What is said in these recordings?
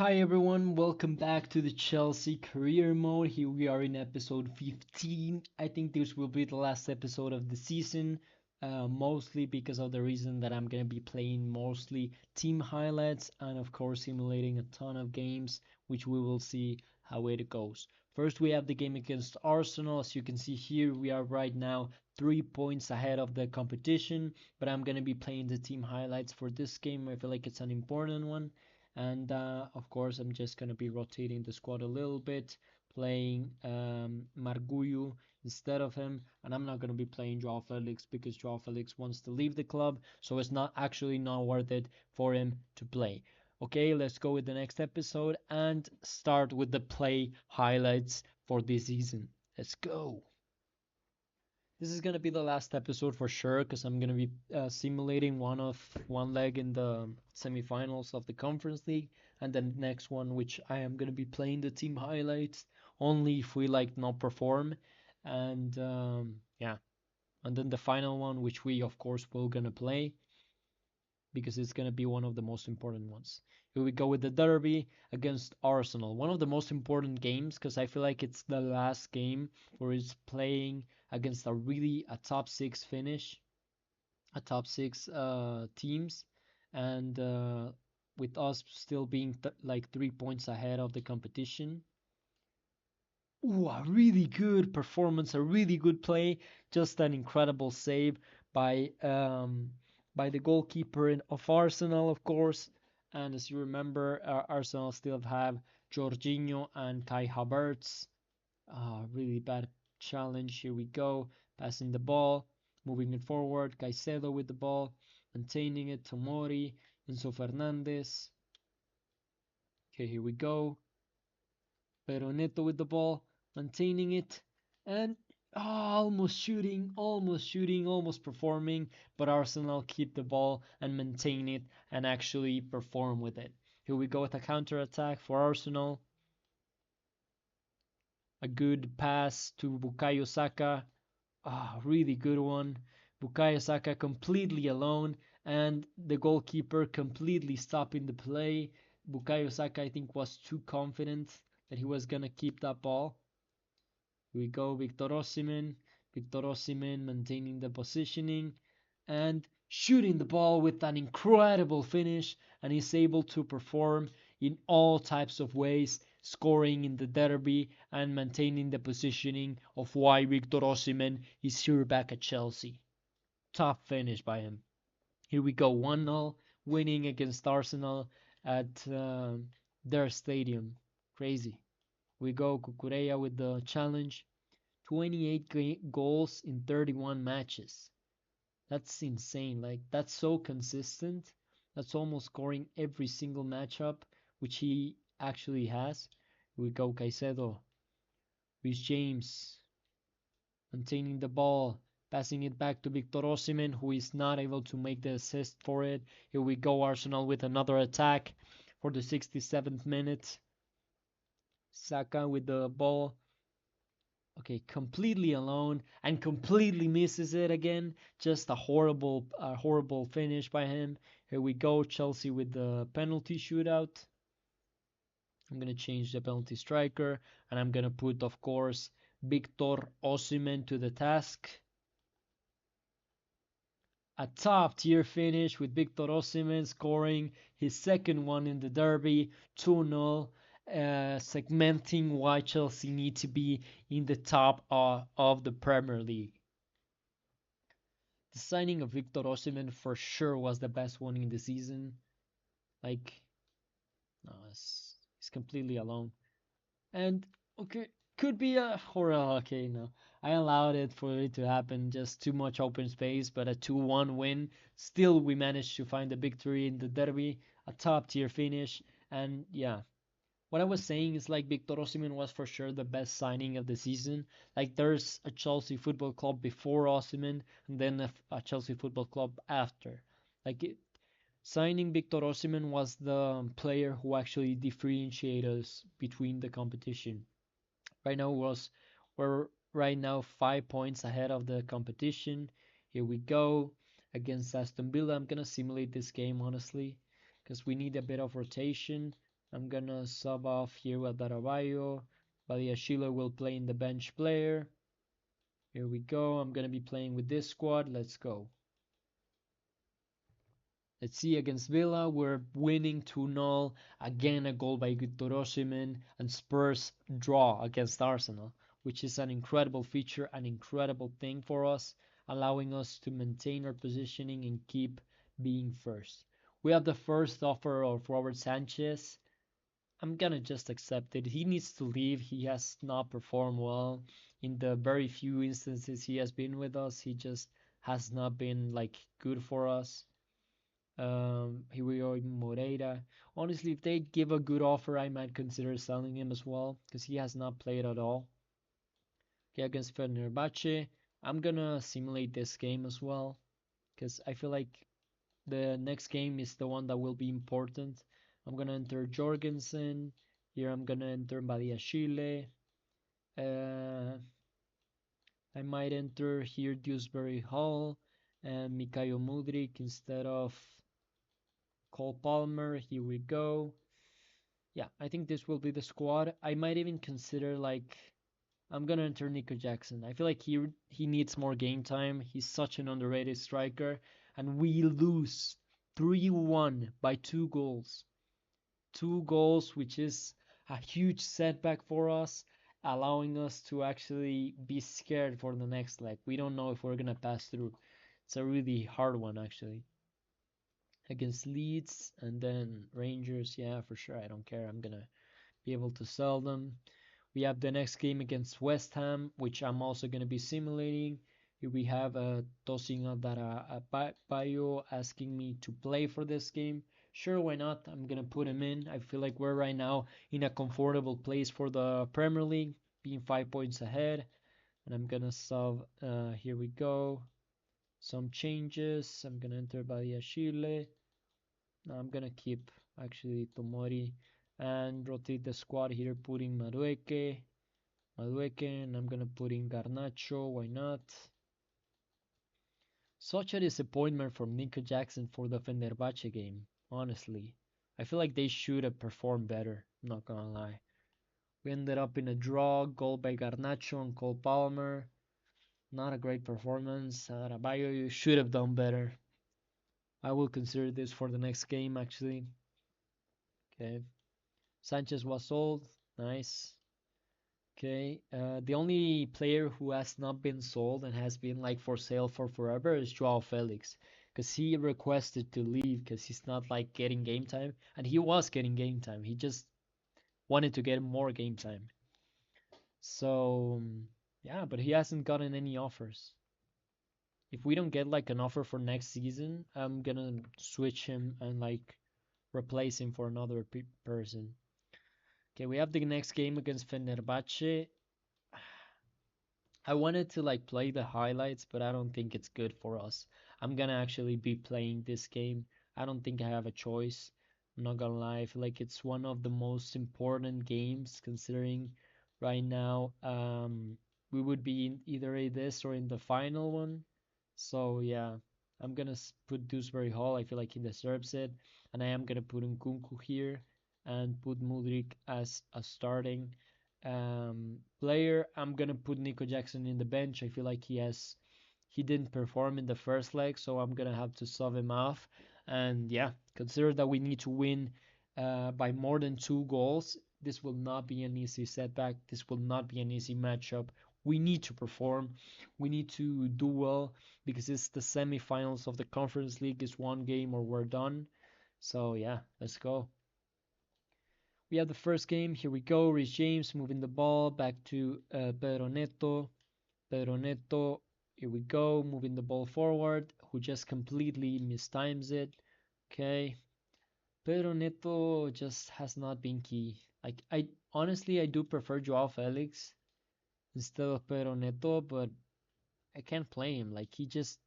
Hi everyone, welcome back to the Chelsea Career Mode. Here we are in episode 15. I think this will be the last episode of the season, mostly because of the reason that I'm going to be playing mostly team highlights and, of course, simulating a ton of games, which we will see how it goes. First, we have the game against Arsenal. As you can see here, we are right now 3 points ahead of the competition, but I'm going to be playing the team highlights for this game. I feel like it's an important one. And of course, I'm just going to be rotating the squad a little bit, playing Marguyu instead of him. And I'm not going to be playing Joao Felix because Joao Felix wants to leave the club. So it's not worth it for him to play. Okay, let's go with the next episode and start with the play highlights for this season. Let's go. This is gonna be the last episode for sure, because I'm gonna be simulating one leg in the semifinals of the Conference League, and then the next one, which I am gonna be playing the team highlights only if we like not perform, and yeah, and then the final one, which we of course will gonna play because it's going to be one of the most important ones. Here we go with the derby against Arsenal. One of the most important games because I feel like it's the last game where it's playing against a top six finish, a top six teams, and with us still being like 3 points ahead of the competition. Ooh, a really good performance, a really good play, just an incredible save by um, by the goalkeeper of Arsenal, of course. And as you remember, Arsenal still have Jorginho and Kai Havertz. Really bad challenge. Here we go, passing the ball, moving it forward. Caicedo with the ball, maintaining it. Tomori, Enzo Fernandez. Okay, here we go. Pero Neto with the ball, maintaining it, and almost shooting, almost performing, but Arsenal keep the ball and maintain it and actually perform with it. Here we go with a counter attack for Arsenal. A good pass to Bukayo Saka. Really good one. Bukayo Saka completely alone, and the goalkeeper completely stopping the play. Bukayo Saka, I think, was too confident that he was gonna keep that ball. We go Victor Osimhen. Victor Osimhen maintaining the positioning and shooting the ball with an incredible finish, and he's able to perform in all types of ways, scoring in the derby and maintaining the positioning of why Victor Osimhen is here back at Chelsea. Top finish by him. Here we go, 1-0, winning against Arsenal at their stadium. Crazy. We go Cucurella with the challenge. 28 goals in 31 matches. That's insane. Like, that's so consistent. That's almost scoring every single matchup, which he actually has. We go Caicedo, Reece James, maintaining the ball, passing it back to Victor Osimhen, who is not able to make the assist for it. Here we go, Arsenal with another attack for the 67th minute. Saka with the ball, okay, completely alone and completely misses it again. Just a horrible finish by him. Here we go, Chelsea with the penalty shootout. I'm gonna change the penalty striker, and I'm gonna put, of course, Victor Osimhen to the task. A top tier finish with Victor Osimhen scoring his second one in the derby, 2-0, segmenting why Chelsea need to be in the top of the Premier League. The signing of Victor Osimhen for sure was the best one in the season. Like, no, it's completely alone. And okay, could be a horror. Okay, no, I allowed it for it to happen. Just too much open space, but a 2-1 win. Still, we managed to find a victory in the derby, a top tier finish, and yeah. What I was saying is like Victor Osimhen was for sure the best signing of the season. Like there's a Chelsea Football Club before Osimhen, and then a Chelsea Football Club after. Like signing Victor Osimhen was the player who actually differentiated us between the competition. Right now we're right now 5 points ahead of the competition. Here we go against Aston Villa. I'm gonna simulate this game honestly, because we need a bit of rotation. I'm gonna sub off here with Darabayo. Badiashile will play in the bench player. Here we go. I'm gonna be playing with this squad. Let's go. Let's see, against Villa, we're winning 2-0. Again, a goal by Victor Osimhen, and Spurs draw against Arsenal, which is an incredible feature, an incredible thing for us, allowing us to maintain our positioning and keep being first. We have the first offer of Robert Sanchez. I'm gonna just accept it. He needs to leave. He has not performed well in the very few instances he has been with us. He just has not been like good for us. Here we go, Moreira. Honestly, if they give a good offer, I might consider selling him as well because he has not played at all. Okay, against Fenerbahce, I'm gonna simulate this game as well because I feel like the next game is the one that will be important. I'm gonna enter Jorgensen. Here I'm gonna enter Badiashile. Uh, I might enter here Dewsbury Hall and Mikhail Mudrik instead of Cole Palmer. Here we go. Yeah, I think this will be the squad. I might even consider like I'm gonna enter Nico Jackson. I feel like he needs more game time. He's such an underrated striker, and we lose 3-1 by 2 goals. 2 goals, which is a huge setback for us, allowing us to actually be scared for the next leg. We don't know if we're gonna pass through. It's a really hard one actually. Against Leeds and then Rangers, yeah, for sure. I don't care. I'm gonna be able to sell them. We have the next game against West Ham, which I'm also going to be simulating. Here we have Tosin Bayo asking me to play for this game. Sure, why not? I'm going to put him in. I feel like we're right now in a comfortable place for the Premier League, being 5 points ahead. And I'm going to sub, here we go. Some changes. I'm going to enter Badiashile. No, I'm going to keep actually Tomori and rotate the squad here, putting Madueke, and I'm gonna put in Garnacho, why not? Such a disappointment from Nico Jackson for the Fenerbahce game, honestly. I feel like they should have performed better, not gonna lie. We ended up in a draw, goal by Garnacho and Cole Palmer. Not a great performance. Rabayo, you should have done better. I will consider this for the next game, actually. Okay. Sanchez was sold. Nice. Okay, the only player who has not been sold and has been like for sale for forever is Joao Felix, because he requested to leave because he's not like getting game time, and he was getting game time. He just wanted to get more game time. So yeah, but he hasn't gotten any offers. If we don't get like an offer for next season, I'm gonna switch him and like replace him for another person. Okay, we have the next game against Fenerbahce. I wanted to like play the highlights, but I don't think it's good for us. I'm gonna actually be playing this game. I don't think I have a choice. I'm not gonna lie. I feel like it's one of the most important games considering right now we would be in either a this or in the final one. So yeah, I'm gonna put Dewsbury Hall. I feel like he deserves it, and I am gonna put Nkunku here and put Mudrik as a starting player. I'm gonna put Nico Jackson in the bench. I feel like he didn't perform in the first leg, so I'm gonna have to sub him off. And yeah, consider that we need to win by more than 2 goals. This will not be an easy setback. This will not be an easy matchup. We need to perform. We need to do well because it's the semifinals of the Conference League. It's one game or we're done. So yeah, let's go. We have the first game. Here we go. Rhys James moving the ball back to Pedro Neto. Pedro Neto, here we go. Moving the ball forward. Who just completely mistimes it. Okay. Pedro Neto just has not been key. Like I honestly I do prefer Joao Felix instead of Pedro Neto, but I can't play him. Like he just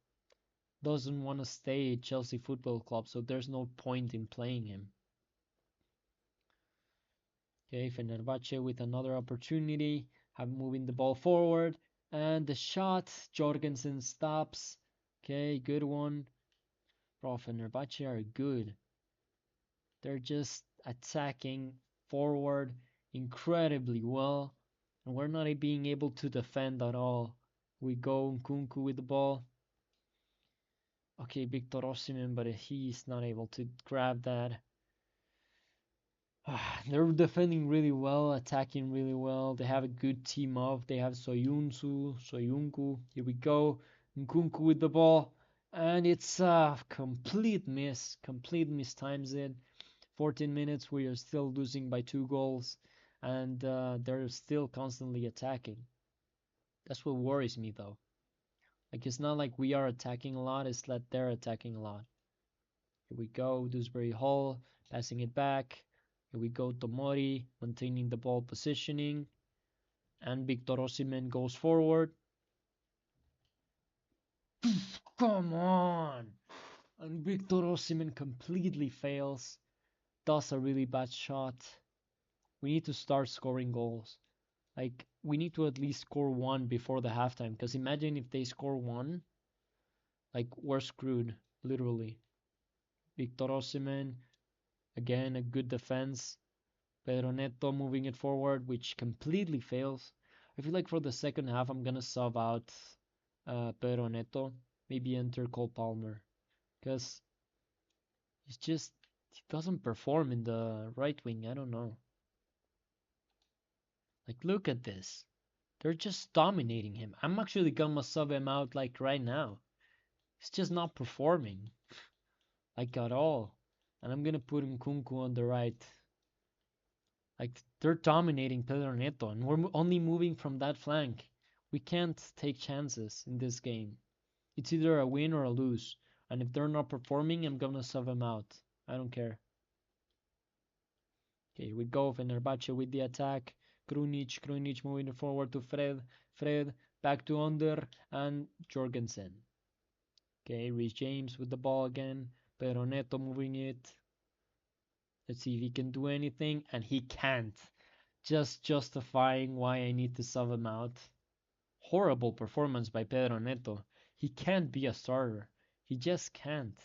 doesn't want to stay at Chelsea Football Club, so there's no point in playing him. Okay, Fenerbahce with another opportunity, have moving the ball forward, and the shot, Jorgensen stops. Okay, good one. Bro, Fenerbahce are good. They're just attacking forward incredibly well, and we're not being able to defend at all. We go Nkunku with the ball. Okay, Victor Osimhen, but he's not able to grab that. They're defending really well, attacking really well. They have a good team up. They have Soyuncu. Here we go. Nkunku with the ball. And it's a complete miss. Complete mistimes it. 14 minutes, we are still losing by 2 goals. And they're still constantly attacking. That's what worries me though. Like it's not like we are attacking a lot, it's that they're attacking a lot. Here we go, Dewsbury Hall, passing it back. Here we go, Tomori, maintaining the ball positioning. And Victor Osimhen goes forward. Come on! And Victor Osimhen completely fails. Does a really bad shot. We need to start scoring goals. Like, we need to at least score one before the halftime. Because imagine if they score one, like, we're screwed, literally. Victor Osimhen, again, a good defense. Pedro Neto moving it forward, which completely fails. I feel like for the second half, I'm gonna sub out Pedro Neto, maybe enter Cole Palmer, because he doesn't perform in the right wing. I don't know. Like, look at this. They're just dominating him. I'm actually gonna sub him out like right now. He's just not performing, like at all. And I'm gonna put Nkunku on the right. Like they're dominating Pedro Neto, and we're only moving from that flank. We can't take chances in this game. It's either a win or a lose. And if they're not performing, I'm gonna sub them out. I don't care. Okay, here we go. Fenerbahce with the attack. Krunic moving forward to Fred back to Under and Jorgensen. Okay, Reece James with the ball again. Pedro Neto moving it. Let's see if he can do anything, and he can't. Just justifying why I need to sub him out. Horrible performance by Pedro Neto. He can't be a starter. He just can't.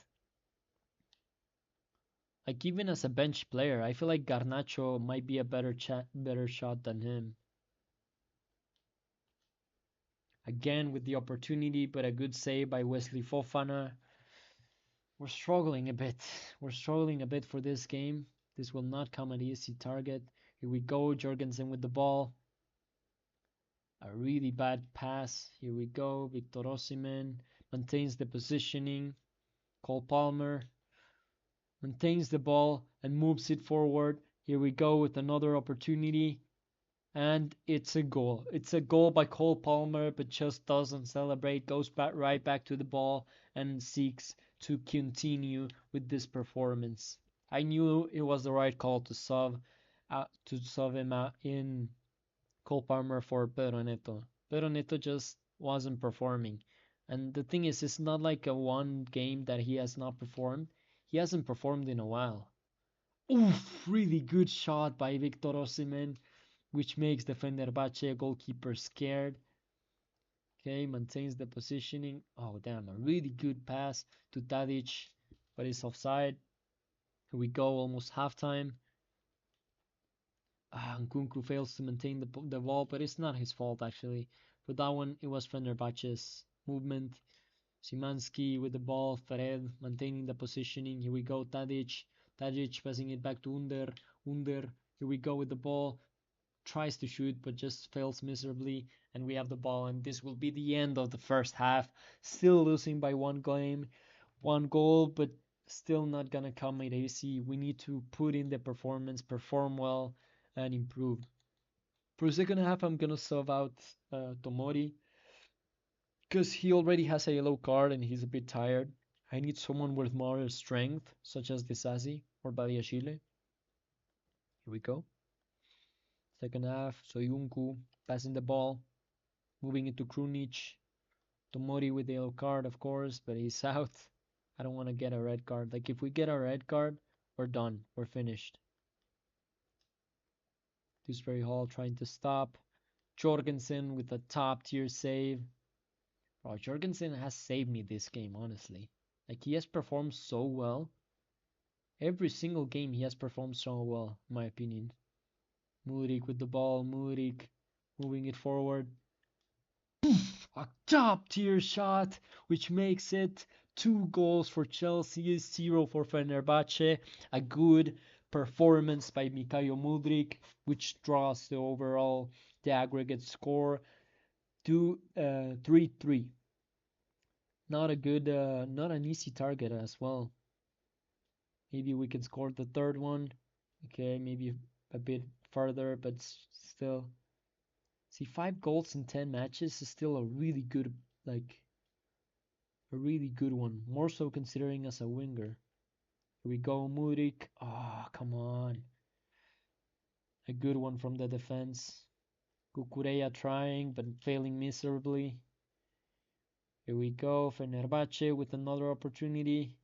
Like even as a bench player, I feel like Garnacho might be a better shot than him. Again with the opportunity, but a good save by Wesley Fofana. We're struggling a bit. We're struggling a bit for this game. This will not come an easy target. Here we go, Jorgensen with the ball. A really bad pass. Here we go. Victor Osimhen maintains the positioning. Cole Palmer maintains the ball and moves it forward. Here we go with another opportunity. And it's a goal. It's a goal by Cole Palmer, but just doesn't celebrate. Goes right back to the ball and seeks to continue with this performance. I knew it was the right call to sub him out in Cole Palmer for Pedro Neto. Pedro Neto just wasn't performing. And the thing is, it's not like a one game that he has not performed. He hasn't performed in a while. Oof, really good shot by Victor Osimhen, which makes the Fenerbahce goalkeeper scared. Okay, maintains the positioning. Oh, damn, a really good pass to Tadic, but it's offside. Here we go, almost halftime. Nkunku fails to maintain the ball, but it's not his fault actually. For that one, it was Fenerbahce's movement. Szymanski with the ball, Fred maintaining the positioning. Here we go, Tadic. Tadic passing it back to Under. Here we go with the ball. Tries to shoot, but just fails miserably. And we have the ball, and this will be the end of the first half. Still losing by one goal, but still not gonna come at easy. We need to put in the performance, perform well, and improve. For the second half, I'm gonna sub out Tomori because he already has a yellow card and he's a bit tired. I need someone with more strength, such as Disasi or Badiashile. Here we go. Second half, Soyuncu passing the ball, moving it to Krunic. Tomori with the yellow card, of course, but he's out. I don't want to get a red card. Like, if we get a red card, we're done. We're finished. Dewsbury Hall trying to stop. Jorgensen with a top tier save. Bro, Jorgensen has saved me this game, honestly. Like, he has performed so well. Every single game he has performed so well, in my opinion. Mudryk with the ball, Mudryk moving it forward. A top tier shot, which makes it 2 goals for Chelsea, 0 for Fenerbahce. A good performance by Mikhailo Mudryk, which draws the aggregate score to 3-3. Not an easy target as well. Maybe we can score the third one. Okay, maybe a bit further, but still. See, 5 goals in 10 matches is still like a really good one. More so considering as a winger. Here we go, Mudryk. Ah, oh, come on. A good one from the defense. Cucurella trying, but failing miserably. Here we go, Fenerbahce with another opportunity.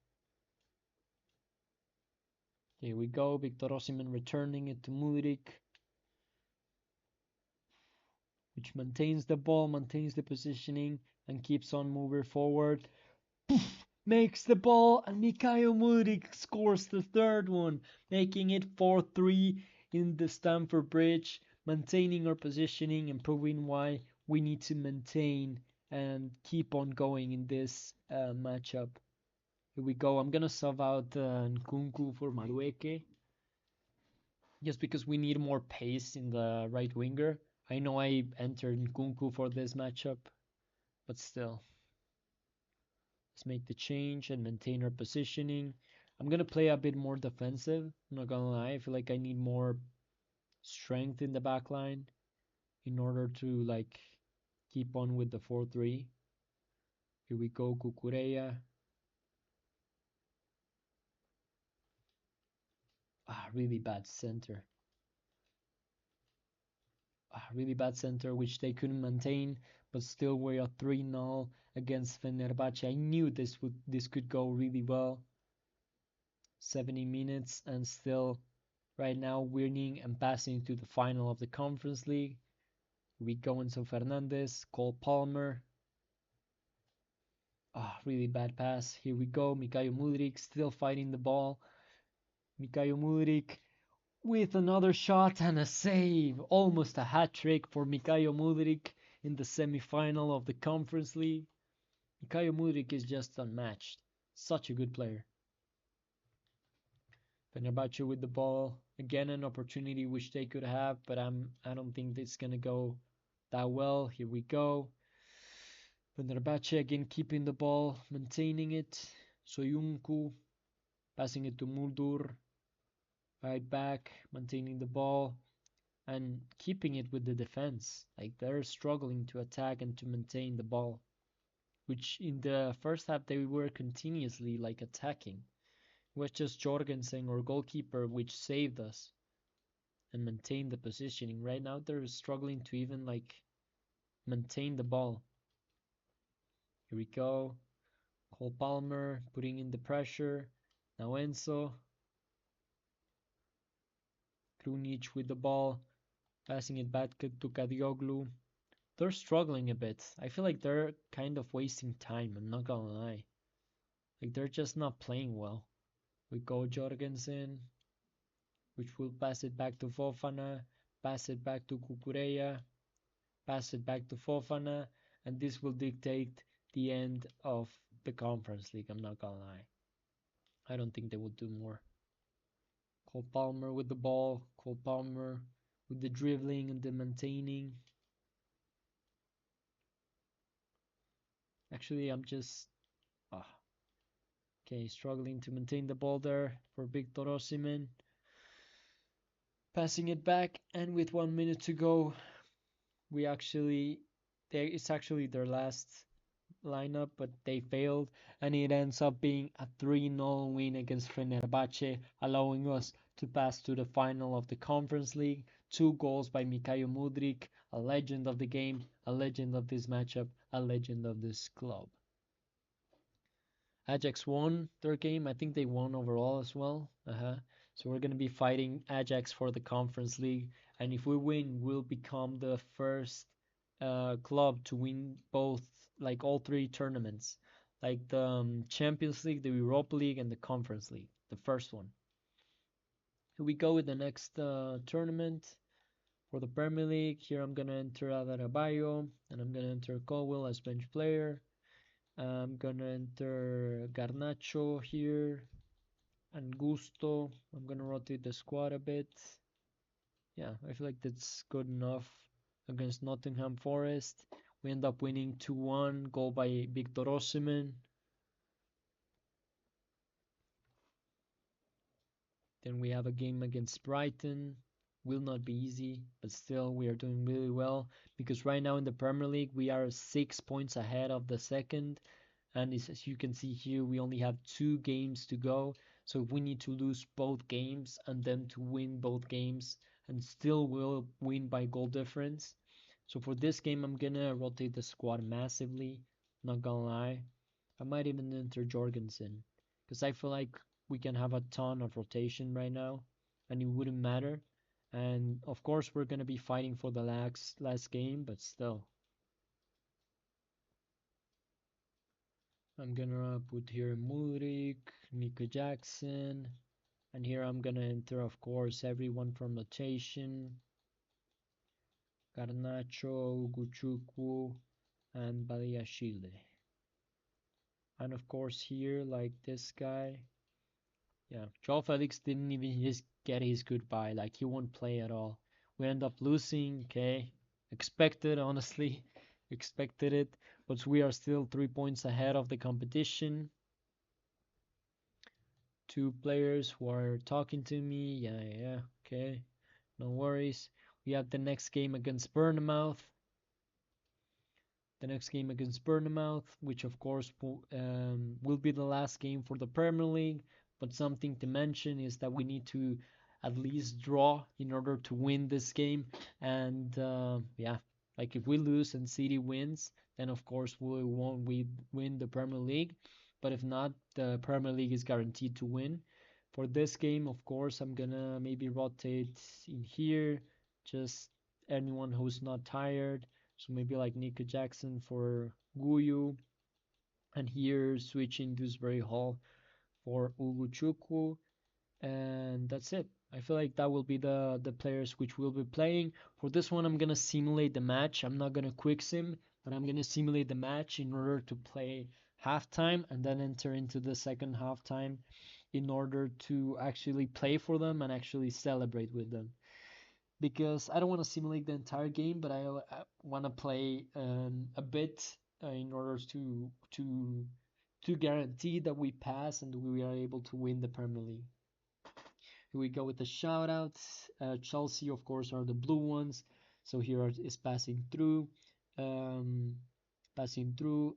Here we go, Victor Osimhen returning it to Mudryk, which maintains the ball, maintains the positioning, and keeps on moving forward. Poof, makes the ball, and Mikhailo Mudryk scores the third one, making it 4-3 in the Stamford Bridge, maintaining our positioning and proving why we need to maintain and keep on going in this matchup. Here we go. I'm gonna sub out Nkunku for Madueke, just because we need more pace in the right winger. I know I entered Nkunku for this matchup, but still. Let's make the change and maintain our positioning. I'm gonna play a bit more defensive. I'm not gonna lie. I feel like I need more strength in the back line in order to like keep on with the 4-3. Here we go, Cucurella. Really bad center. Really bad center, which they couldn't maintain, but still we're a 3-0 against Fenerbahce. I knew this could go really well. 70 minutes and still right now winning and passing to the final of the Conference League. We go Enzo Fernandez, Cole Palmer. Really bad pass. Here we go. Mikhailo Mudryk still fighting the ball. Mikhailo Mudryk with another shot and a save. Almost a hat trick for Mikhailo Mudryk in the semi-final of the Conference League. Mikhailo Mudryk is just unmatched. Such a good player. Fenerbahce with the ball. Again, an opportunity which they could have, but I don't think it's gonna go that well. Here we go. Fenerbahce again keeping the ball, maintaining it. Soyuncu passing it to Muldur. Right back, maintaining the ball and keeping it with the defense. Like they're struggling to attack and to maintain the ball, which in the first half they were continuously like attacking. It was just Jorgensen, our goalkeeper, which saved us and maintained the positioning. Right now they're struggling to even like maintain the ball. Here we go. Cole Palmer putting in the pressure. Now Enzo. Krunic with the ball, passing it back to Kadioglu. They're struggling a bit. I feel like they're kind of wasting time, I'm not gonna lie. Like they're just not playing well. We go Jorgensen, which will pass it back to Fofana, pass it back to Cucurella, pass it back to Fofana, and this will dictate the end of the Conference League, I'm not gonna lie. I don't think they will do more. Cole Palmer with the ball, Cole Palmer with the dribbling and the maintaining. Actually, I'm just okay, struggling to maintain the ball there for Victor Osimhen. Passing it back, and with 1 minute to go, it's actually their last lineup, but they failed, and it ends up being a 3-0 win against Fenerbahce, allowing us to pass to the final of the Conference League. 2 goals by Mikhailo Mudryk, a legend of the game, a legend of this matchup, a legend of this club. Ajax won their game. I think they won overall as well. So we're gonna be fighting Ajax for the Conference League, and if we win, we'll become the first club to win both, like all 3 tournaments, like the Champions League, the Europa League, and the Conference League. The first one. Here we go with the next tournament for the Premier League. Here I'm gonna enter Adarabioyo and I'm gonna enter Colwell as bench player. I'm gonna enter Garnacho here and Gusto. I'm gonna rotate the squad a bit. Yeah, I feel like that's good enough against Nottingham Forest. We end up winning 2-1, goal by Victor Osimhen. Then we have a game against Brighton. Will not be easy, but still we are doing really well because right now in the Premier League we are 6 points ahead of the second, and as you can see here we only have 2 games to go. So if we need to lose both games and then to win both games and still will win by goal difference. So for this game I'm gonna rotate the squad massively, not gonna lie. I might even enter Jorgensen because I feel like we can have a ton of rotation right now and it wouldn't matter. And of course, we're going to be fighting for the last game, but still. I'm going to put here Mudryk, Nico Jackson, and here I'm going to enter, of course, everyone from rotation. Garnacho, Guchukwu, and Badiashile. And of course here, like this guy, yeah, Joao Felix didn't even just get his goodbye. Like he won't play at all. We end up losing. Okay, expected honestly, expected it. But we are still 3 points ahead of the competition. 2 players who are talking to me. Yeah, yeah. Okay, no worries. We have the next game against Bournemouth. The next game against Bournemouth, which of course will be the last game for the Premier League. But something to mention is that we need to at least draw in order to win this game. And yeah, like if we lose and City wins, then of course we win the Premier League. But if not, the Premier League is guaranteed to win. For this game, of course, I'm gonna maybe rotate in here, just anyone who's not tired. So maybe like Nico Jackson for Guyu, and here switching Dewsbury Hall for Uguchukwu, and that's it. I feel like that will be the players which will be playing. For this one, I'm gonna simulate the match. I'm not gonna quick sim, but I'm gonna simulate the match in order to play halftime and then enter into the second halftime in order to actually play for them and actually celebrate with them because I don't want to simulate the entire game, but I want to play a bit in order to guarantee that we pass and we are able to win the Premier League. Here we go with the shout outs. Chelsea, of course, are the blue ones. So here is passing through. Um, passing through.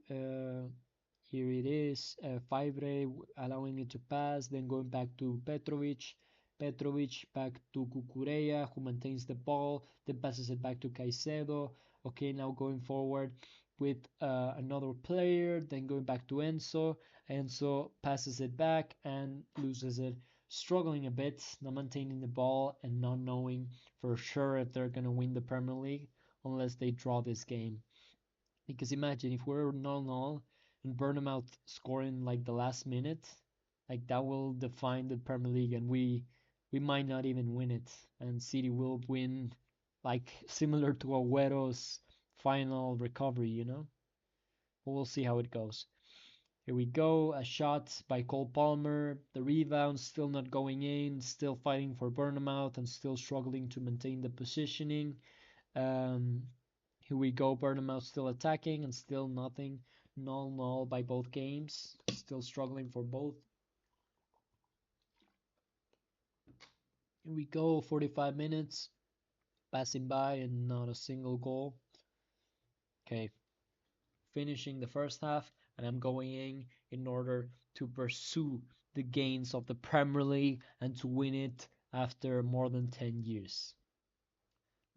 Here it is. Favre allowing it to pass, then going back to Petrovic. Petrovic back to Cucurella, who maintains the ball, then passes it back to Caicedo. Okay, now going forward with another player, then going back to Enzo. Enzo passes it back and loses it, struggling a bit, not maintaining the ball and not knowing for sure if they're going to win the Premier League unless they draw this game. Because imagine if we're 0-0 and Bournemouth scoring like the last minute, like that will define the Premier League and we might not even win it. And City will win like similar to Agüero's final recovery, you know? But we'll see how it goes. Here we go, a shot by Cole Palmer, the rebound still not going in, still fighting for Bournemouth and still struggling to maintain the positioning. Um, Here we go, Bournemouth still attacking and still nothing. 0-0 by both games, still struggling for both. Here we go, 45 minutes, passing by and not a single goal. Okay, finishing the first half, and I'm going in order to pursue the gains of the Premier League and to win it after more than 10 years.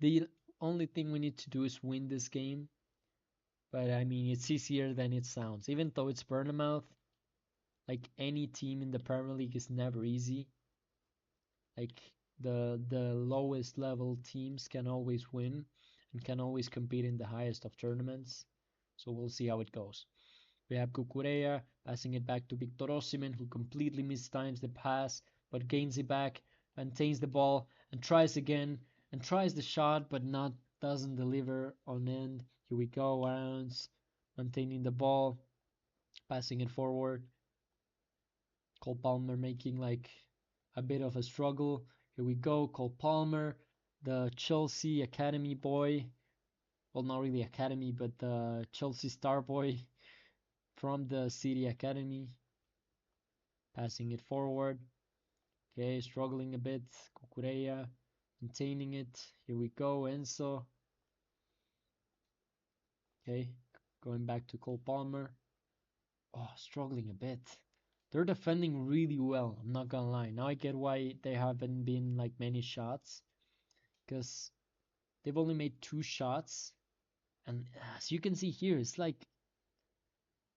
The only thing we need to do is win this game, but I mean, it's easier than it sounds. Even though it's Bournemouth, like any team in the Premier League is never easy. Like the lowest level teams can always win and can always compete in the highest of tournaments. So we'll see how it goes. We have Cucurella passing it back to Victor Osimhen, who completely mistimes the pass but gains it back. maintains the ball and tries again and tries the shot but not doesn't deliver on end. Here we go, Arons maintaining the ball, passing it forward. Cole Palmer making like a bit of a struggle. Here we go, Cole Palmer, the Chelsea Academy boy. Well, not really Academy, but the Chelsea star boy from the City Academy. Passing it forward. Okay, struggling a bit. Cucurella maintaining it. Here we go, Enzo. Okay, going back to Cole Palmer. Oh, struggling a bit. They're defending really well, I'm not gonna lie. Now I get why they haven't been like many shots. Because they've only made 2 shots. And as you can see here, it's like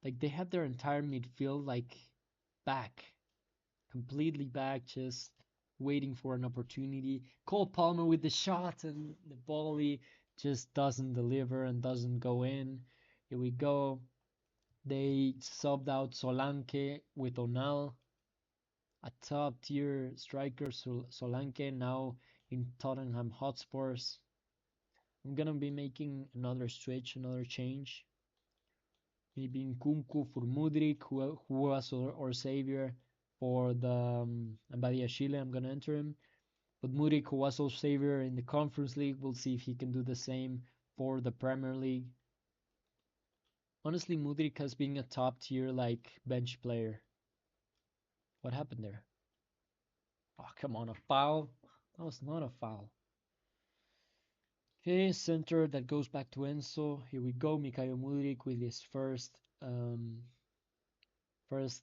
they have their entire midfield like back. Completely back, just waiting for an opportunity. Cole Palmer with the shot and the volley just doesn't deliver and doesn't go in. Here we go. They subbed out Solanke with Onal, a top tier striker. Solanke now in Tottenham Hotspurs. I'm gonna be making another switch, another change. Maybe Nkunku for Mudrik, who was our savior for the Chile. I'm gonna enter him. But Mudrik, who was our savior in the Conference League, we'll see if he can do the same for the Premier League. Honestly, Mudrik has been a top tier like bench player. What happened there? Oh, come on, a foul? That was not a foul. Okay, center that goes back to Enzo. Here we go, Mikhail Mudrik with his first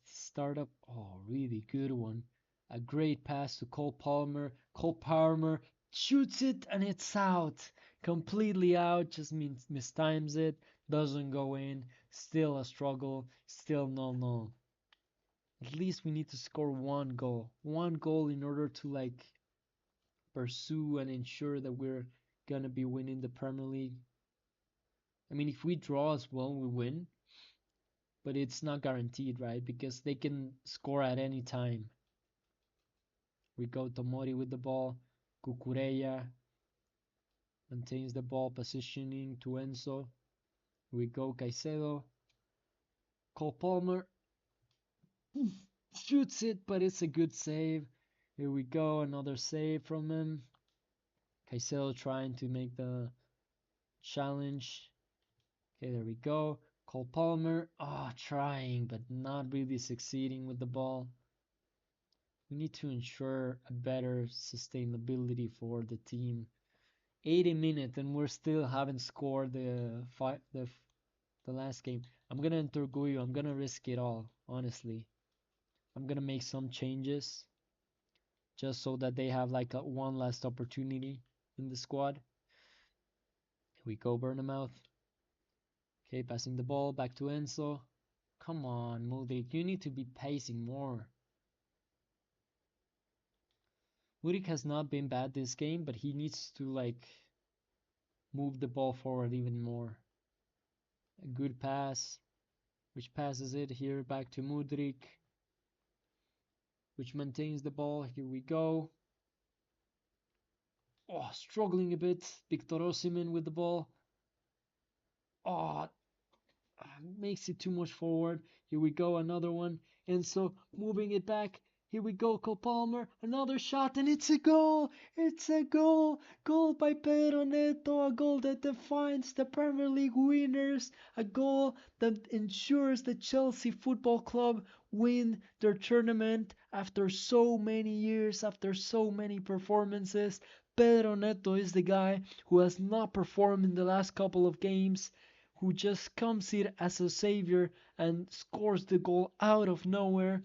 startup. Oh, really good one. A great pass to Cole Palmer. Cole Palmer shoots it and it's out. Completely out, just mistimes it. Doesn't go in. Still a struggle. Still 0-0. At least we need to score one goal. One goal in order to like pursue and ensure that we're gonna be winning the Premier League. I mean, if we draw as well, we win. But it's not guaranteed, right? Because they can score at any time. We go Tomori with the ball. Cucurella maintains the ball, positioning to Enzo. We go Caicedo. Cole Palmer shoots it, but it's a good save. Here we go, another save from him. Caicedo trying to make the challenge. Okay, there we go. Cole Palmer, trying, but not really succeeding with the ball. We need to ensure a better sustainability for the team. 80 minutes and we're still haven't scored the last game. I'm gonna enter Guyo. I'm gonna risk it all, honestly. I'm gonna make some changes just so that they have like one last opportunity in the squad. Here we go, Burnham. Okay, passing the ball back to Enzo. Come on, Mudrik, you need to be pacing more. Mudrik has not been bad this game, but he needs to like move the ball forward even more. A good pass, which passes it here back to Mudrik, which maintains the ball. Here we go. Oh, struggling a bit. Victor Osimhen with the ball. Oh, makes it too much forward. Here we go, another one. And so moving it back. Here we go, Cole Palmer. Another shot, and it's a goal. It's a goal. Goal by Pedro Neto. A goal that defines the Premier League winners. A goal that ensures the Chelsea Football Club win their tournament after so many years, after so many performances. Pedro Neto is the guy who has not performed in the last couple of games, who just comes here as a savior and scores the goal out of nowhere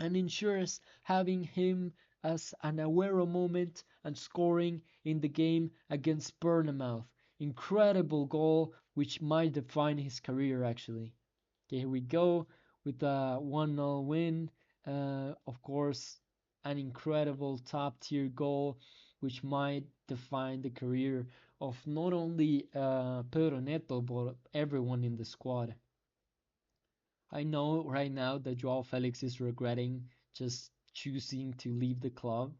and ensures having him as an Aguero moment and scoring in the game against Bournemouth. Incredible goal which might define his career actually. Okay, here we go with a 1-0 win. Of course, an incredible top tier goal which might define the career of not only Pedro Neto but everyone in the squad. I know right now that Joao Felix is regretting just choosing to leave the club,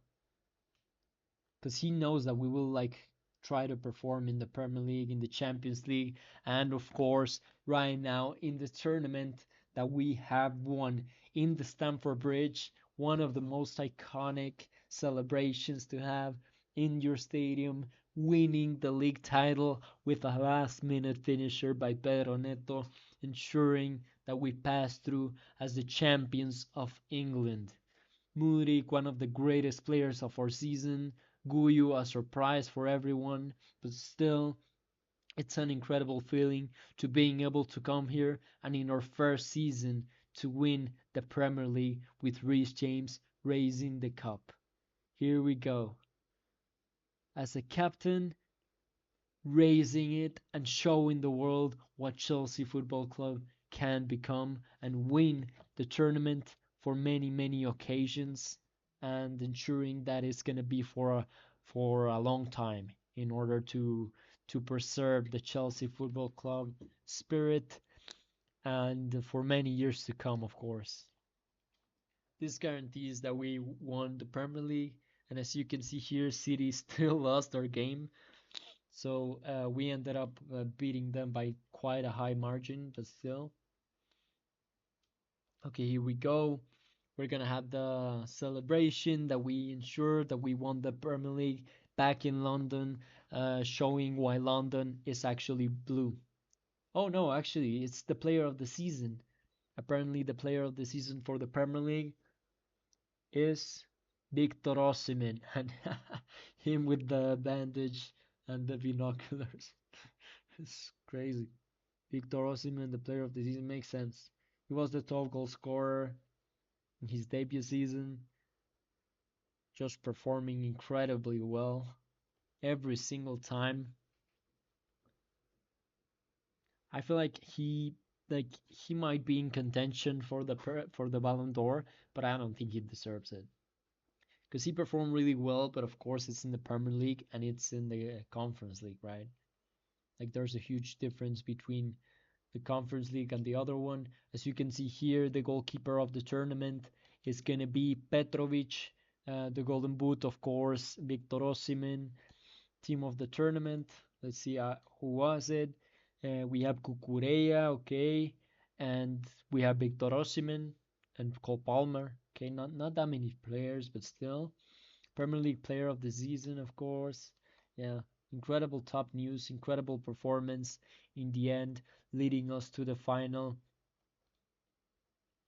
because he knows that we will like try to perform in the Premier League, in the Champions League, and of course, right now in the tournament that we have won in the Stamford Bridge, one of the most iconic celebrations to have in your stadium, winning the league title with a last minute finisher by Pedro Neto, ensuring that we pass through as the champions of England. Mudryk, one of the greatest players of our season. Guyu, a surprise for everyone, but still, it's an incredible feeling to being able to come here and in our first season to win the Premier League with Reece James raising the cup. Here we go. As a captain, raising it and showing the world what Chelsea Football Club can become and win the tournament for many, many occasions and ensuring that it's going to be for a long time in order to preserve the Chelsea Football Club spirit and for many years to come, of course. This guarantees that we won the Premier League, and as you can see here, City still lost our game, so we ended up beating them by quite a high margin, but still. Okay, here we go. We're gonna have the celebration that we ensured that we won the Premier League back in London, showing why London is actually blue. Oh no, actually, it's the player of the season. Apparently, the player of the season for the Premier League is Victor Osimhen, and him with the bandage and the binoculars. It's crazy. Victor Osimhen, the player of the season, makes sense. He was the top goal scorer in his debut season, just performing incredibly well every single time. I feel like he might be in contention for the Ballon d'Or, but I don't think he deserves it because he performed really well. But of course, it's in the Premier League and it's in the Conference League, right? Like there's a huge difference between the Conference League and the other one. As you can see here, the goalkeeper of the tournament is gonna be Petrovic. The Golden Boot, of course, Victor Osimhen. Team of the tournament. Let's see who was it. We have Cucurella, okay, and we have Victor Osimhen and Cole Palmer. Okay, not that many players, but still. Premier League Player of the Season, of course. Yeah, incredible top news, incredible performance in the end, leading us to the final.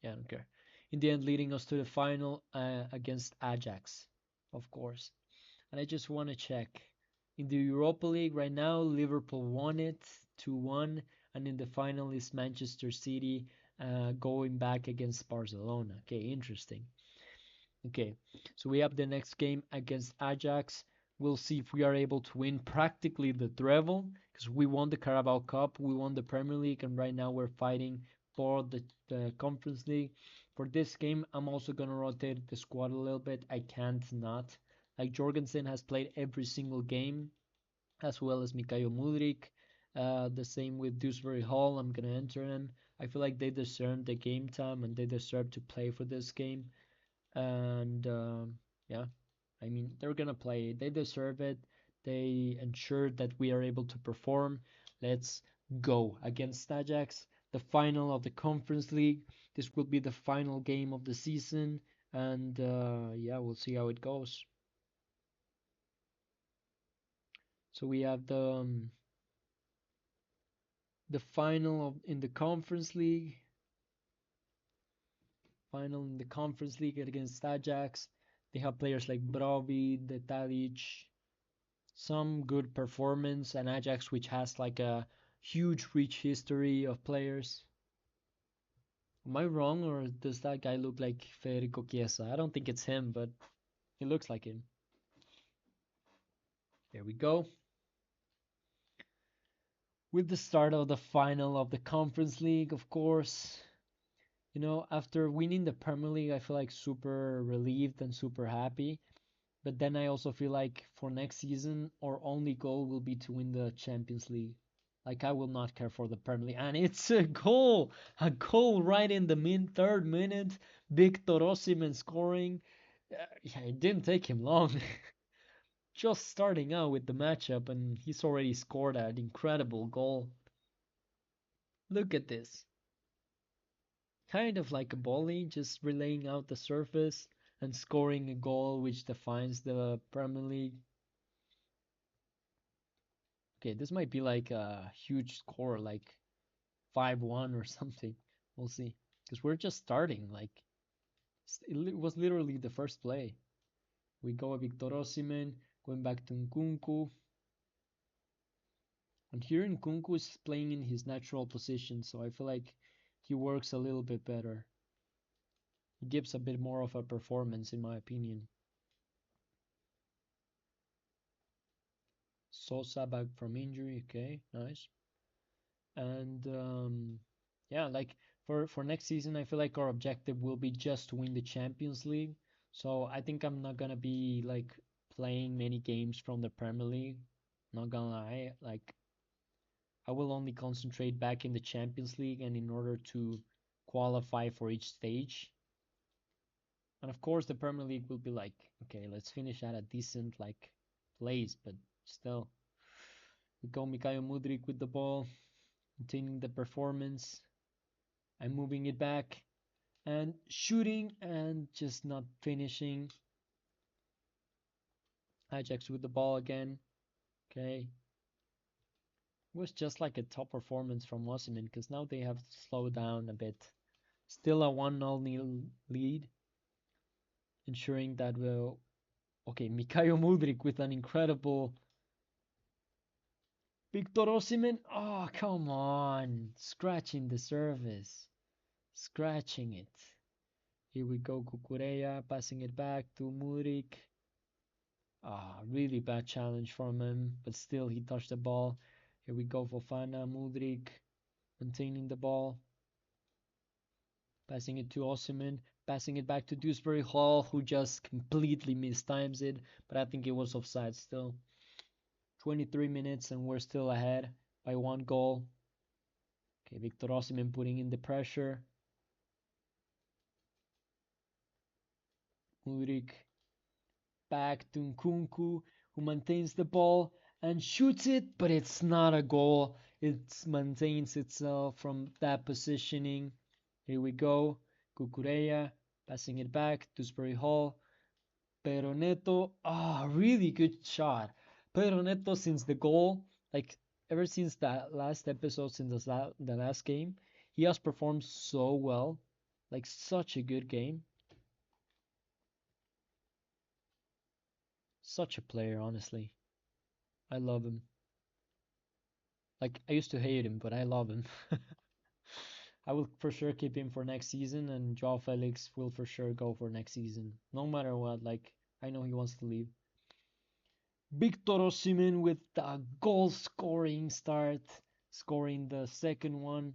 Yeah, I don't care. In the end, leading us to the final against Ajax, of course. And I just want to check. In the Europa League right now, Liverpool won it 2-1, and in the final is Manchester City going back against Barcelona. Okay, interesting. Okay, so we have the next game against Ajax. We'll see if we are able to win practically the treble because we won the Carabao Cup, we won the Premier League, and right now we're fighting for the Conference League. For this game, I'm also gonna rotate the squad a little bit. I can't not. Like Jorgensen has played every single game, as well as Mikhail Mudryk. The same with Dewsbury Hall. I'm gonna enter him. I feel like they deserve the game time and they deserve to play for this game. And yeah, I mean they're gonna play. They deserve it. They ensure that we are able to perform. Let's go against Ajax, the final of the Conference League. This will be the final game of the season, and yeah, we'll see how it goes. So we have the final in the Conference League. Final in the Conference League against Ajax. They have players like Brobbey, Tadic, some good performance, and Ajax, which has like a huge, rich history of players. Am I wrong, or does that guy look like Federico Chiesa? I don't think it's him, but he looks like him. There we go. With the start of the final of the Conference League, of course. You know, after winning the Premier League, I feel like super relieved and super happy. But then I also feel like for next season, our only goal will be to win the Champions League. Like I will not care for the Premier League, and it's a goal right in the third minute. Victor Osimhen scoring. Yeah, it didn't take him long. just starting out with the matchup, and he's already scored an incredible goal. Look at this. Kind of like a volley, just relaying out the surface and scoring a goal which defines the Premier League. Okay, this might be like a huge score, like 5-1 or something. We'll see. Because we're just starting. Like, it was literally the first play. We go Victor Osimhen, going back to Nkunku. And here Nkunku is playing in his natural position, so I feel like he works a little bit better. He gives a bit more of a performance, in my opinion. Sosa back from injury, okay, nice. And yeah, like for next season, I feel like our objective will be just to win the Champions League. So I think I'm not gonna be like playing many games from the Premier League. Not gonna lie, like I will only concentrate back in the Champions League and in order to qualify for each stage. And of course, the Premier League will be like, okay, let's finish at a decent like place, but still, we go Mikhail Mudrik with the ball, maintaining the performance. I'm moving it back and shooting and just not finishing. Ajax with the ball again. Okay. It was just like a top performance from Osimhen because now they have to slow down a bit. Still a 1-0 lead, ensuring that we'll. Okay, Mikhail Mudrik with an incredible. Victor Osimhen. Oh, come on. Scratching the surface. Scratching it. Here we go, Cucurella passing it back to Mudrik. Ah, really bad challenge from him, but still he touched the ball. Here we go, Fofana, Mudrik, maintaining the ball, passing it to Osimhen, passing it back to Dewsbury Hall, who just completely mistimes it, but I think it was offside still. 23 minutes and we're still ahead by 1 goal. Okay, Victor Osimhen putting in the pressure. Mudrik back to Nkunku, who maintains the ball and shoots it, but it's not a goal. It maintains itself from that positioning. Here we go. Cucurella passing it back to Sperry Hall. Pedro Neto. Ah, really good shot. Pedro Neto since the goal, like ever since that last episode, since the last game, he has performed so well. Like such a good game. Such a player, honestly. I love him. Like I used to hate him, but I love him. I will for sure keep him for next season, and Joao Felix will for sure go for next season, no matter what. Like I know he wants to leave. Victor Osimhen with a goal scoring start, scoring the second one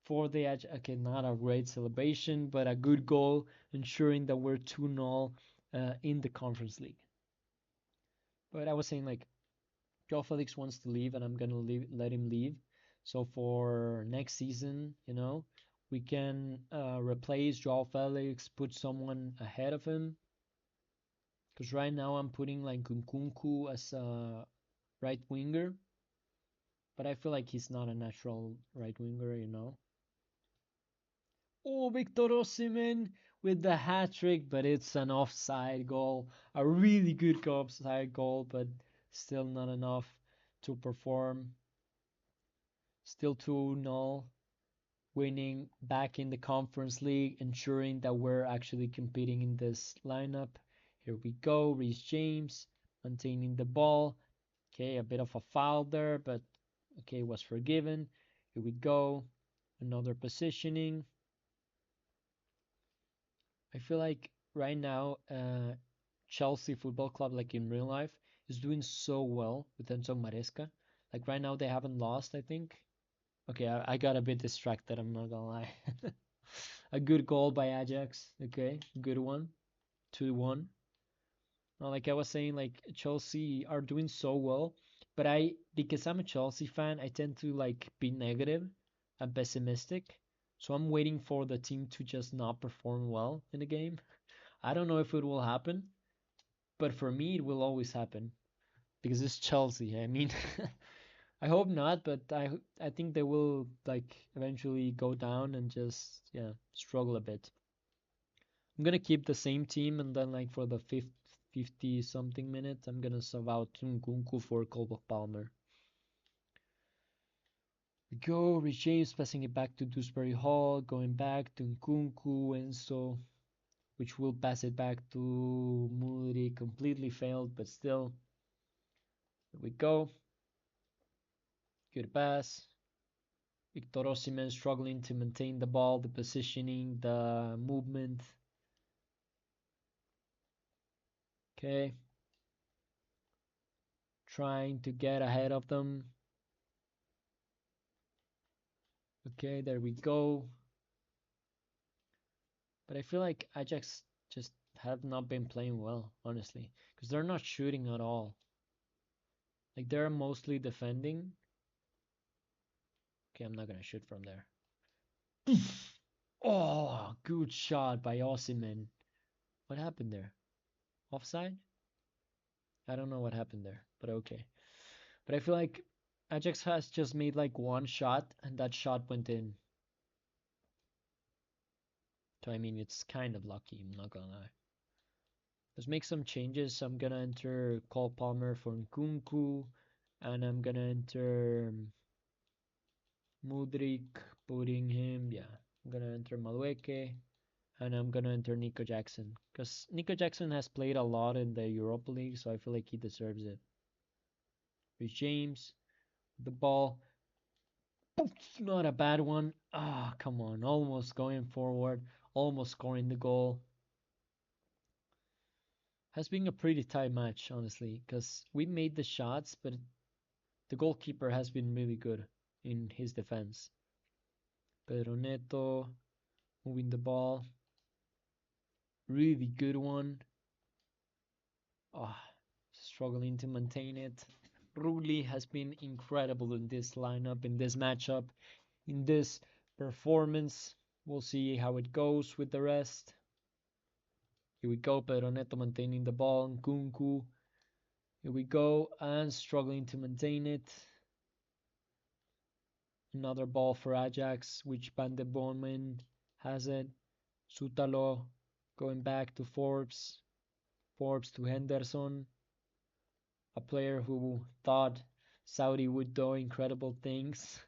for the Edge. Okay, not a great celebration, but a good goal, ensuring that we're 2-0 in the Conference League. But I was saying like Joao Felix wants to leave, and I'm gonna let him leave. So for next season, we can replace Joao Felix, put someone ahead of him. Because right now I'm putting like Nkunku as a right winger, but I feel like he's not a natural right winger. Oh, Victor Osimhen with the hat trick, but it's an offside goal. A really good offside goal, but still not enough to perform. Still 2-0, winning back in the Conference League, ensuring that we're actually competing in this lineup. Here we go, Reece James maintaining the ball. Okay, a bit of a foul there, but okay, was forgiven. Here we go, another positioning. I feel like right now, Chelsea Football Club, like in real life, is doing so well with Enzo Maresca. Like right now, they haven't lost, I think. Okay, I got a bit distracted, I'm not gonna lie. A good goal by Ajax. Okay, good one. 2-1. Like I was saying, like Chelsea are doing so well, but because I'm a Chelsea fan, I tend to like be negative and pessimistic. So I'm waiting for the team to just not perform well in the game. I don't know if it will happen, but for me, it will always happen. because it's Chelsea. I mean, I hope not, but I think they will like eventually go down and just struggle a bit. I'm gonna keep the same team, and then like for the 50 something minutes, I'm gonna sub out Nkunku for Cole Palmer. We go, Rich James passing it back to Dewsbury Hall, going back to Nkunku, Enzo, which will pass it back to Moody. Completely failed, but still. Here we go. Good pass. Victor Osimhen struggling to maintain the ball, the positioning, the movement. Okay. Trying to get ahead of them. Okay, there we go. But I feel like Ajax just have not been playing well, honestly, because they're not shooting at all. Like they're mostly defending. Okay, I'm not gonna shoot from there. Oh, good shot by Osimhen. What happened there? Offside? I don't know what happened there, but okay. But I feel like Ajax has just made like one shot, and that shot went in. So I mean, it's kind of lucky, I'm not gonna lie. Let's make some changes. I'm gonna enter Cole Palmer for Nkunku, and I'm gonna enter Mudrik, putting him, I'm gonna enter Malueke, and I'm gonna enter Nico Jackson. Because Nico Jackson has played a lot in the Europa League, so I feel like he deserves it. Rich James, the ball. Not a bad one. Ah, come on. Almost going forward, almost scoring the goal. Has been a pretty tight match, honestly, because we made the shots, but the goalkeeper has been really good in his defense. Pedro Neto moving the ball. Really good one. Ah, struggling to maintain it. Rulli has been incredible in this lineup, in this matchup, in this performance. We'll see how it goes with the rest. Here we go, Pedro Neto maintaining the ball. Nkunku. Here we go, and struggling to maintain it. Another ball for Ajax, which Van de Bomen has it. Sutalo going back to Forbes. Forbes to Henderson, a player who thought Saudi would do incredible things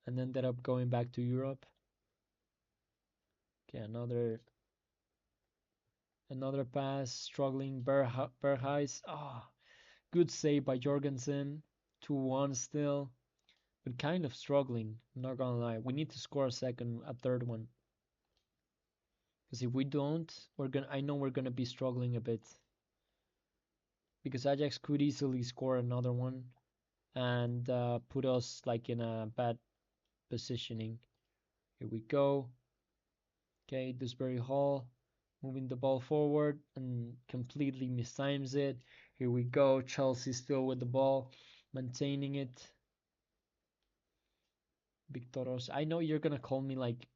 and ended up going back to Europe. Okay, another pass, struggling Berghuis. Good save by Jorgensen. 2-1 still, but kind of struggling. I'm not gonna lie. We need to score a third one. Because if we don't, I know we're gonna be struggling a bit. Because Ajax could easily score another one and put us like in a bad positioning. Here we go. Okay, Dewsbury Hall moving the ball forward and completely mistimes it. Here we go. Chelsea still with the ball, maintaining it. Victoros. I know you're gonna call me like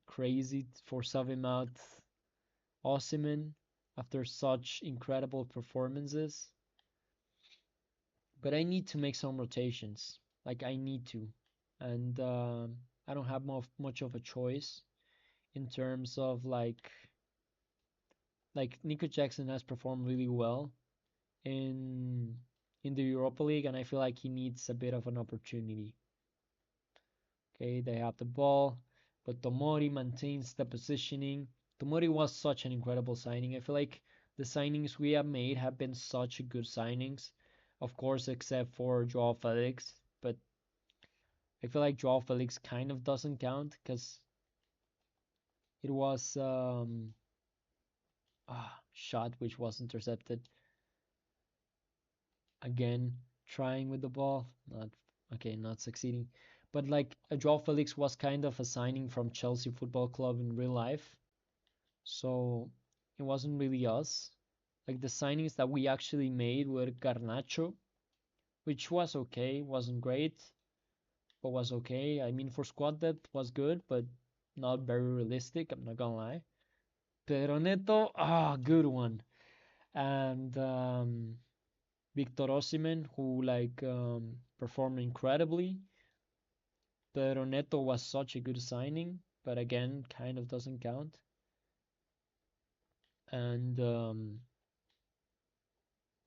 crazy for subbing out Osimhen after such incredible performances, but I need to make some rotations. Like I need to, and I don't have much of a choice in terms of like Nico Jackson has performed really well in the Europa League, and I feel like he needs a bit of an opportunity. Okay, they have the ball, but Tomori maintains the positioning. Tomori was such an incredible signing. I feel like the signings we have made have been such good signings, of course, except for Joao Felix. But I feel like Joao Felix kind of doesn't count because it was shot which was intercepted. Again, trying with the ball, not succeeding. But like Joao Felix was kind of a signing from Chelsea Football Club in real life, so it wasn't really us. Like the signings that we actually made were Garnacho, which was okay, wasn't great, but was okay. I mean, for squad depth was good, but not very realistic. I'm not gonna lie. Pedro Neto, good one. And Victor Osimhen, who performed incredibly. Pedro Neto was such a good signing, but again, kind of doesn't count. And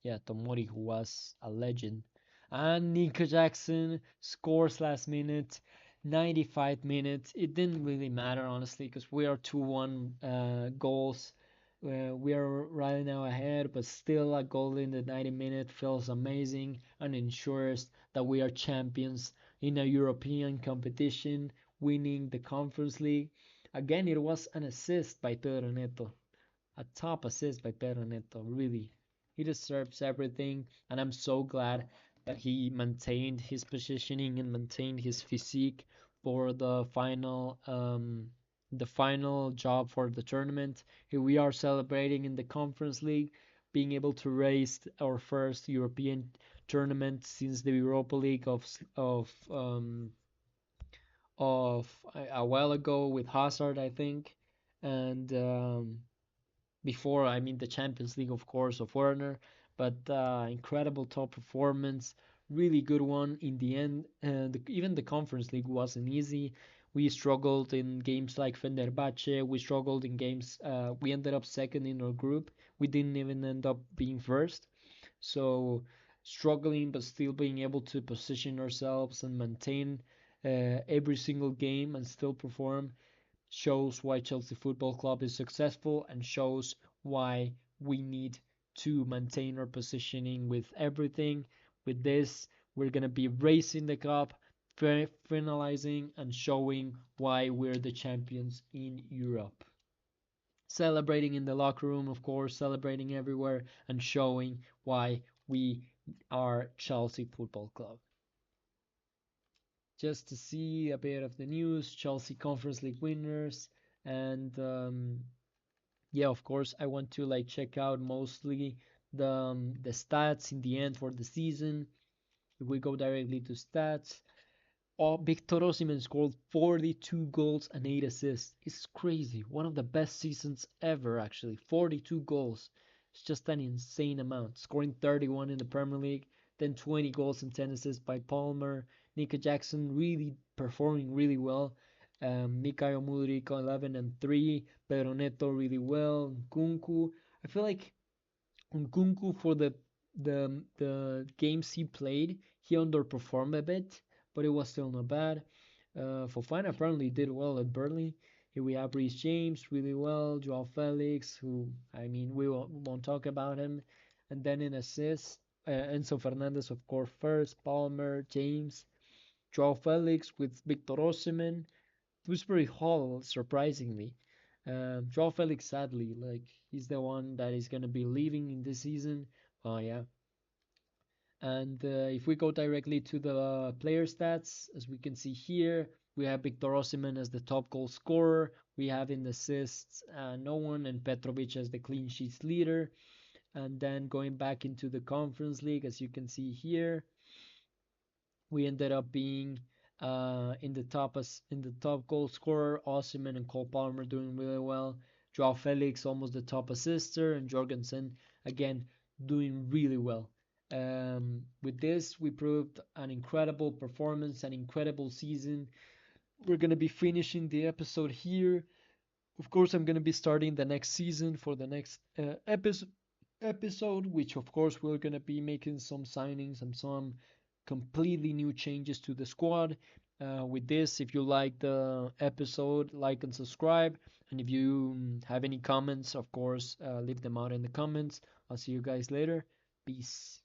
yeah, Tomori, who was a legend. And Nico Jackson scores last minute, 95 minutes. It didn't really matter, honestly, because we are 2-1 goals. We are right now ahead, but still a goal in the 90 minute feels amazing and ensures that we are champions in a European competition, winning the Conference League. Again, it was an assist by Pedro Neto, a top assist by Pedro Neto. Really, he deserves everything, and I'm so glad that he maintained his positioning and maintained his physique for the final job for the tournament. Here we are celebrating in the Conference League, being able to raise our first European tournament since the Europa League of a while ago with Hazard, I think, and before, I mean, the Champions League, of course, of Werner, but incredible top performance, really good one in the end. Even the Conference League wasn't easy. We struggled in games like Fenerbahce. We struggled in games. We ended up second in our group. We didn't even end up being first. So struggling, but still being able to position ourselves and maintain every single game and still perform shows why Chelsea Football Club is successful and shows why we need to maintain our positioning with everything. With this, we're going to be racing the cup, finalizing, and showing why we're the champions in Europe. Celebrating in the locker room, of course, celebrating everywhere, and showing why we are Chelsea Football Club. Just to see a bit of the news, Chelsea Conference League winners, and yeah, of course, I want to check out mostly the stats in the end for the season. If we go directly to stats, Victor Osimhen scored 42 goals and 8 assists. It's crazy. One of the best seasons ever, actually. 42 goals. It's just an insane amount. Scoring 31 in the Premier League, then 20 goals and 10 assists by Palmer. Nico Jackson really performing really well. Mikhail Mudryk 11 and 3. Pedro Neto really well. Nkunku. I feel like Nkunku for the games he played, he underperformed a bit, but it was still not bad. Fofana apparently did well at Burnley. Here we have Reece James really well, Joao Felix, who I mean we won't talk about him, and then in assists, Enzo Fernandez of course first, Palmer, James, Joao Felix with Victor Osimhen, Dewsbury Hall surprisingly. Joao Felix sadly, he's the one that is gonna be leaving in this season. Oh yeah, and if we go directly to the player stats, as we can see here, we have Victor Osimhen as the top goal scorer. We have in the assists no one, and Petrovic as the clean sheets leader. And then going back into the Conference League, as you can see here, we ended up being in the top goal scorer. Osimhen and Cole Palmer doing really well. Joao Felix almost the top assister, and Jorgensen again doing really well. With this, we proved an incredible performance, an incredible season. We're gonna be finishing the episode here. Of course, I'm gonna be starting the next season for the next episode, which of course we're gonna be making some signings and some completely new changes to the squad. With this, if you like the episode, like and subscribe. And if you have any comments, of course, leave them out in the comments. I'll see you guys later. Peace.